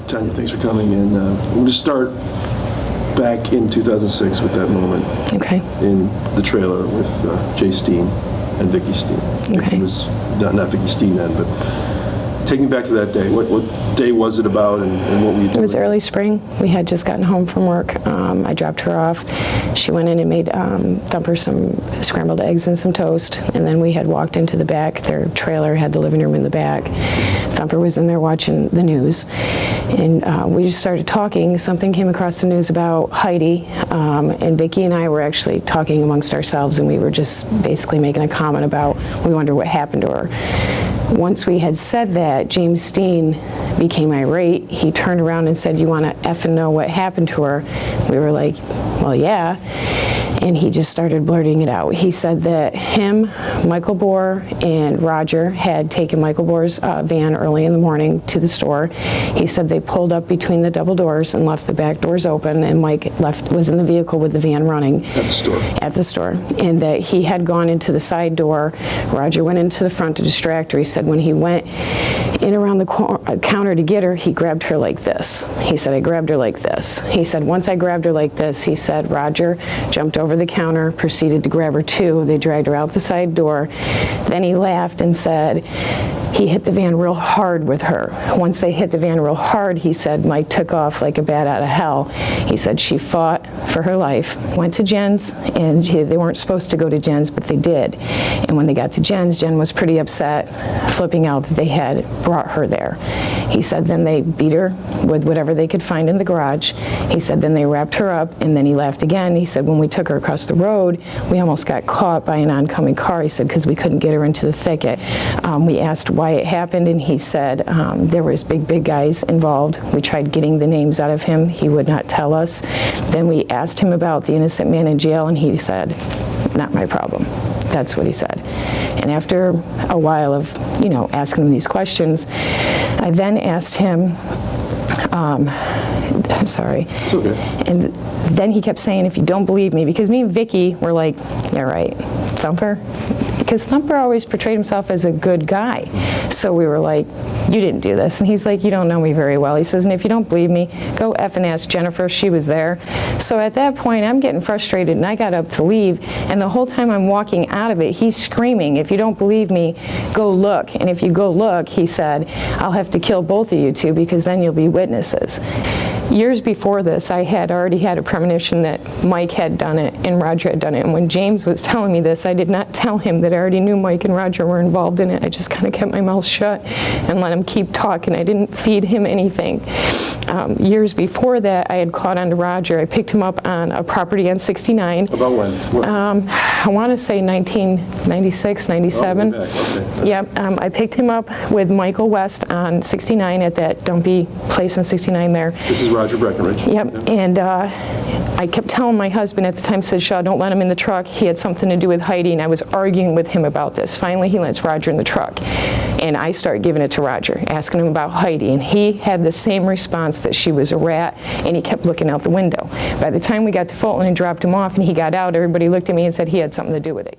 Tonya, thanks for coming in. We're going to start back in 2006 with that moment. Okay. In the trailer with Jay Steen and Vicky Steen. Okay. Vicky was not Vicky Steen then, but take me back to that day. What day was it about, and what were you doing? It was early spring. We had just gotten home from work. I dropped her off. She went in and made Thumper some scrambled eggs and some toast, and then we had walked into the back. Their trailer had the living room in the back. Thumper was in there watching the news, and we just started talking. Something came across the news about Heidi, and Vicky and I were actually talking amongst ourselves, and we were just basically making a comment about, we wondered what happened to her. Once we had said that, James Steen became irate. He turned around and said, "You want to effing know what happened to her?" We were like, "Well, yeah." And he just started blurting it out. He said that him, Michael Bohr, and Roger had taken Michael Bohr's van early in the morning to the store. He said they pulled up between the double doors and left the back doors open, and Mike was in the vehicle with the van running. At the store. At the store. And that he had gone into the side door. Roger went into the front to distract her. He said when he went in around the counter to get her, he grabbed her like this. He said, "I grabbed her like this." He said, "Once I grabbed her like this," he said, "Roger jumped over the counter, proceeded to grab her too. They dragged her out the side door." Then he laughed and said he hit the van real hard with her. Once they hit the van real hard, he said, Mike took off like a bat out of hell. He said she fought for her life, went to Jen's, and they weren't supposed to go to Jen's, but they did. And when they got to Jen's, Jen was pretty upset, flipping out that they had brought her there. He said then they beat her with whatever they could find in the garage. He said then they wrapped her up, and then he laughed again. He said when we took her across the road, we almost got caught by an oncoming car. He said because we couldn't get her into the thicket. We asked why it happened, and he said there was big guys involved. We tried getting the names out of him. He would not tell us. Then we asked him about the innocent man in jail, and he said, "Not my problem." That's what he said. And after a while of, asking him these questions, I then asked him, I'm sorry. It's okay. And then he kept saying, "If you don't believe me," because me and Vicky were like, "Yeah, right, Thumper." Because Thumper always portrayed himself as a good guy. So we were like, "You didn't do this." And he's like, "You don't know me very well." He says, "And if you don't believe me, go and ask Jennifer. She was there." So at that point, I'm getting frustrated, and I got up to leave. And the whole time I'm walking out of it, he's screaming, "If you don't believe me, go look. And if you go look," he said, "I'll have to kill both of you two because then you'll be witnesses." Years before this, I had already had a premonition that Mike had done it and Roger had done it. And when James was telling me this, I did not tell him that I already knew Mike and Roger were involved in it. I just kind of kept my mouth shut and let him keep talking. I didn't feed him anything. Years before that, I had caught on to Roger. I picked him up on a property on 69. About when? I want to say 1996, 97. Oh, okay. Yep. I picked him up with Michael West on 69 at that dumpy place on 69 there. This is Roger Breckenridge. Yep. Yeah. And I kept telling my husband at the time, said, "Shaw, don't let him in the truck. He had something to do with Heidi," and I was arguing with him about this. Finally, he lets Roger in the truck, and I start giving it to Roger, asking him about Heidi, and he had the same response that she was a rat, and he kept looking out the window. By the time we got to Fulton and dropped him off and he got out, everybody looked at me and said he had something to do with it.